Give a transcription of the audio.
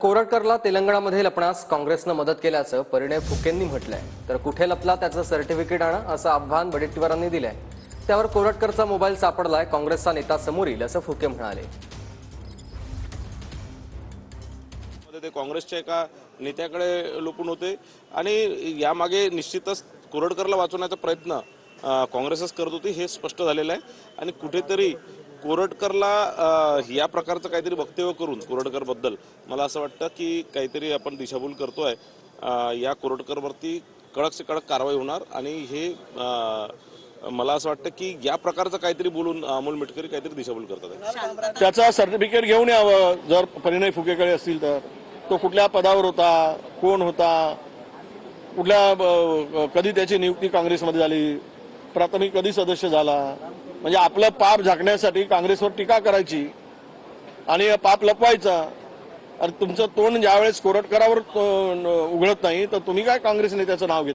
कोरटकरला तेलंगणामध्ये लपण्यास काँग्रेसनं मदत केल्याचं परिणय फुकेंनी म्हटलंय. तर कुठे लपला त्याचं सर्टिफिकेट आणा असं आव्हान वडेट्टीवारांनी दिलंय. त्यावर कोरटकरचा मोबाईल सापडलाय, काँग्रेसचा नेता समोर येईल असं फुके म्हणाले. ते काँग्रेसच्या एका नेत्याकडे लपून होते आणि यामागे निश्चितच कोरटकरला वाचवण्याचा प्रयत्न काँग्रेसच करत होती हे स्पष्ट झालेलं आहे. आणि कुठेतरी कोरटकरला या प्रकारचं काहीतरी वक्तव्य करून कोरटकरबद्दल मला असं वाटतं की काहीतरी आपण दिशाभूल करतोय. या कोरटकरवरती कडक से कडक कारवाई होणार आणि हे मला असं वाटतं की या प्रकारचं काहीतरी बोलून अमोल मिटकरी काहीतरी दिशाभूल करतात. त्याचा सर्टिफिकेट घेऊन यावं. जर परिणय फुकेकडे असतील तर तो कुठल्या पदावर होता, कोण होता, कुठल्या कधी त्याची नियुक्ती काँग्रेसमध्ये झाली, प्राथमिक कधी सदस्य झाला. म्हणजे आपलं पाप झाकण्यासाठी काँग्रेसवर टीका करायची आणि पाप लपवायचा. आणि तुमचं तोंड ज्यावेळेस कोरटकरावर उघडत नाही तर तुम्ही काय काँग्रेस नेत्याचं नाव घेता.